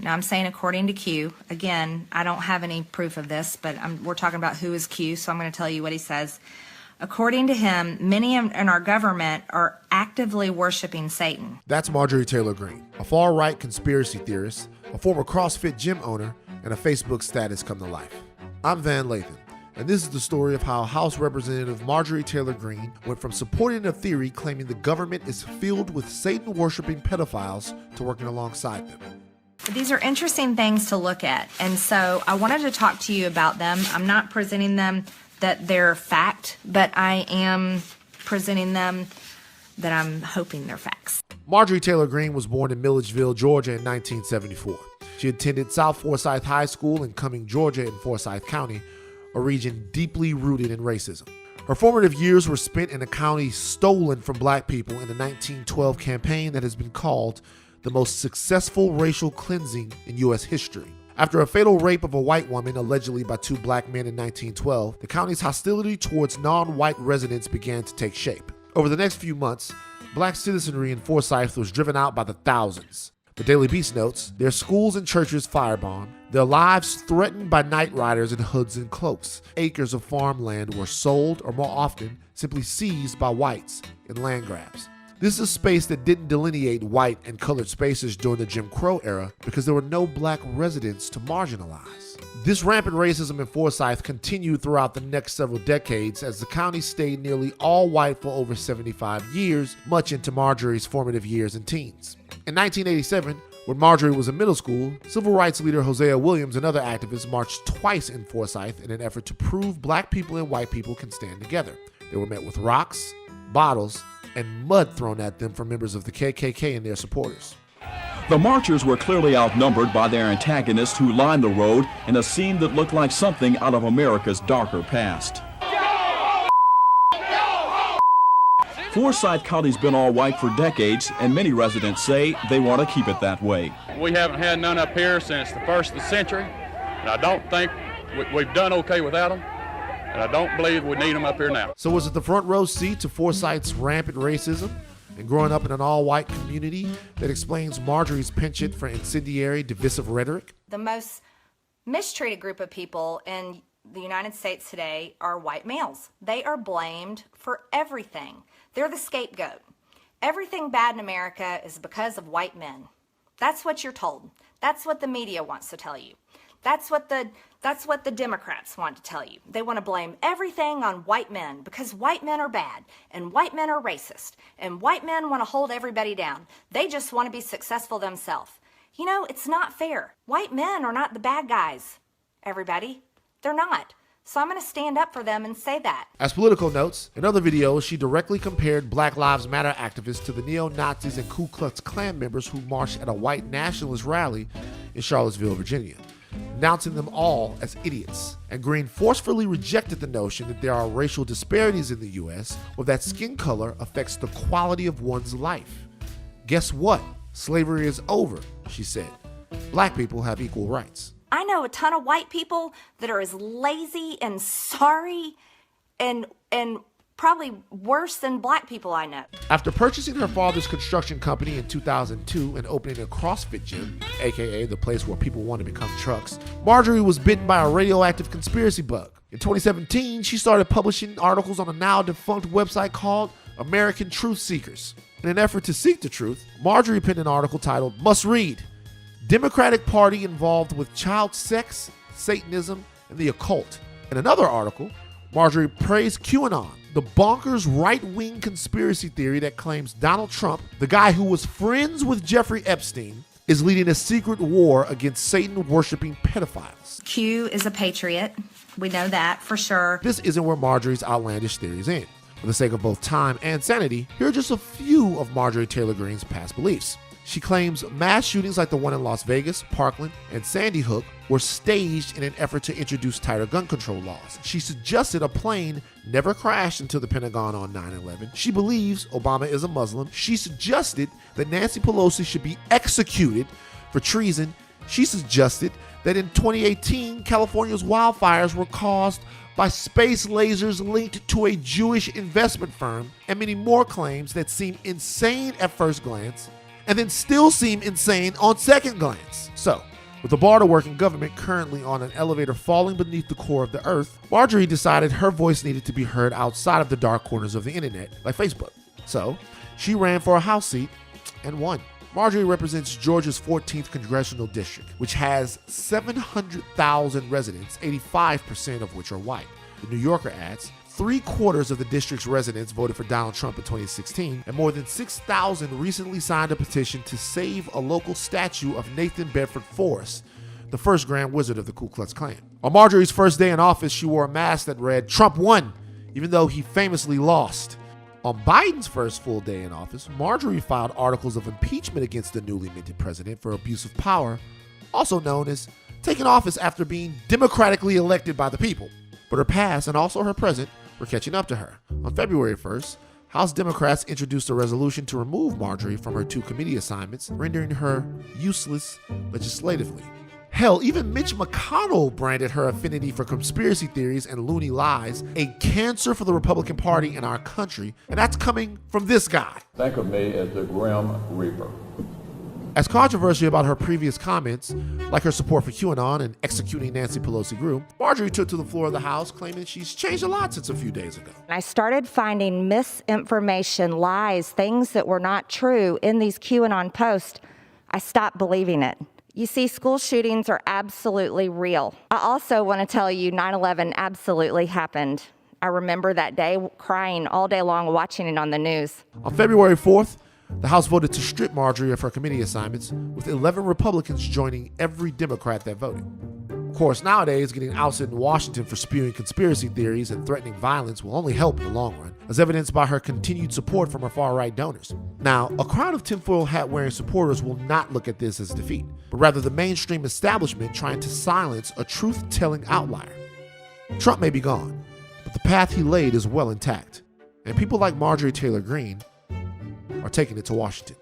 Now, I'm saying according to Q. Again, I don't have any proof of this, but we're talking about who is Q, so I'm going to tell you what he says. According to him, many in our government are actively worshiping Satan. That's Marjorie Taylor Greene, a far-right conspiracy theorist, a former CrossFit gym owner, and a Facebook status come to life. I'm Van Lathan, and this is the story of how House Representative Marjorie Taylor Greene went from supporting a theory claiming the government is filled with Satan-worshiping pedophiles to working alongside them. These are interesting things to look at, and so I wanted to talk to you about them. I'm not presenting them that they're fact, but I am presenting them that I'm hoping they're facts. Marjorie Taylor Greene was born in Milledgeville, Georgia in 1974. She attended South Forsyth High School in Cumming, Georgia in Forsyth County, a region deeply rooted in racism. Her formative years were spent in a county stolen from black people in the 1912 campaign that has been called the most successful racial cleansing in U.S. history. After a fatal rape of a white woman, allegedly by two black men in 1912, the county's hostility towards non-white residents began to take shape. Over the next few months, black citizenry in Forsyth was driven out by the thousands. The Daily Beast notes, their schools and churches firebombed, their lives threatened by night riders in hoods and cloaks. Acres of farmland were sold, or more often, simply seized by whites in land grabs. This is a space that didn't delineate white and colored spaces during the Jim Crow era because there were no black residents to marginalize. This rampant racism in Forsyth continued throughout the next several decades as the county stayed nearly all white for over 75 years, much into Marjorie's formative years and teens. In 1987, when Marjorie was in middle school, civil rights leader Hosea Williams and other activists marched twice in Forsyth in an effort to prove black people and white people can stand together. They were met with rocks, bottles, and mud thrown at them from members of the KKK and their supporters. The marchers were clearly outnumbered by their antagonists who lined the road in a scene that looked like something out of America's darker past. Forsyth County's been all white for decades, and many residents say they want to keep it that way. We haven't had none up here since the first of the century, and I don't think we've done okay without them. And I don't believe we need them up here now. So was it the front row seat to Forsyth's rampant racism and growing up in an all-white community that explains Marjorie's penchant for incendiary, divisive rhetoric? The most mistreated group of people in the United States today are white males. They are blamed for everything. They're the scapegoat. Everything bad in America is because of white men. That's what you're told. That's what the media wants to tell you. That's what the Democrats want to tell you. They want to blame everything on white men because white men are bad and white men are racist and white men want to hold everybody down. They just want to be successful themselves. You know, it's not fair. White men are not the bad guys, everybody. They're not. So I'm going to stand up for them and say that. As Politico notes, in other videos, she directly compared Black Lives Matter activists to the neo-Nazis and Ku Klux Klan members who marched at a white nationalist rally in Charlottesville, Virginia, announcing them all as idiots. And Greene forcefully rejected the notion that there are racial disparities in the U.S. or that skin color affects the quality of one's life. Guess what? Slavery is over, she said. Black people have equal rights. I know a ton of white people that are as lazy and sorry and probably worse than black people I know. After purchasing her father's construction company in 2002 and opening a CrossFit gym, aka the place where people want to become trucks, Marjorie was bitten by a radioactive conspiracy bug. In 2017, she started publishing articles on a now defunct website called American Truth Seekers. In an effort to seek the truth, Marjorie penned an article titled Must Read: Democratic Party Involved with Child Sex, Satanism, and the Occult. In another article, Marjorie praised QAnon, the bonkers right-wing conspiracy theory that claims Donald Trump, the guy who was friends with Jeffrey Epstein, is leading a secret war against Satan-worshiping pedophiles. Q is a patriot. We know that for sure. This isn't where Marjorie's outlandish theories end. For the sake of both time and sanity, here are just a few of Marjorie Taylor Greene's past beliefs. She claims mass shootings like the one in Las Vegas, Parkland, and Sandy Hook were staged in an effort to introduce tighter gun control laws. She suggested a plane never crashed into the Pentagon on 9/11. She believes Obama is a Muslim. She suggested that Nancy Pelosi should be executed for treason. She suggested that in 2018, California's wildfires were caused by space lasers linked to a Jewish investment firm, and many more claims that seem insane at first glance and then still seem insane on second glance. So, With the bar to work in government currently on an elevator falling beneath the core of the earth, Marjorie decided her voice needed to be heard outside of the dark corners of the internet, like Facebook. So, she ran for a House seat and won. Marjorie represents Georgia's 14th congressional district, which has 700,000 residents, 85% of which are white. The New Yorker adds, 3/4 of the district's residents voted for Donald Trump in 2016, and more than 6,000 recently signed a petition to save a local statue of Nathan Bedford Forrest, the first Grand Wizard of the Ku Klux Klan. On Marjorie's first day in office, she wore a mask that read, "Trump won," even though he famously lost. On Biden's first full day in office, Marjorie filed articles of impeachment against the newly minted president for abuse of power, also known as taking office after being democratically elected by the people. But her past and also her present were catching up to her. On February 1st, House Democrats introduced a resolution to remove Marjorie from her 2 committee assignments, rendering her useless legislatively. Hell, even Mitch McConnell branded her affinity for conspiracy theories and loony lies a cancer for the Republican Party in our country, and that's coming from this guy. Think of me as the Grim Reaper. As controversy about her previous comments, like her support for QAnon and executing Nancy Pelosi grew, Marjorie took to the floor of the House claiming she's changed a lot since a few days ago. I started finding misinformation, lies, things that were not true in these QAnon posts. I stopped believing it. You see, school shootings are absolutely real. I also want to tell you 9/11 absolutely happened. I remember that day crying all day long watching it on the news. On February 4th, the House voted to strip Marjorie of her committee assignments, with 11 Republicans joining every Democrat that voted. Of course, nowadays, getting ousted in Washington for spewing conspiracy theories and threatening violence will only help in the long run, as evidenced by her continued support from her far-right donors. Now, a crowd of tinfoil hat-wearing supporters will not look at this as defeat, but rather the mainstream establishment trying to silence a truth-telling outlier. Trump may be gone, but the path he laid is well intact, and people like Marjorie Taylor Greene are taking it to Washington.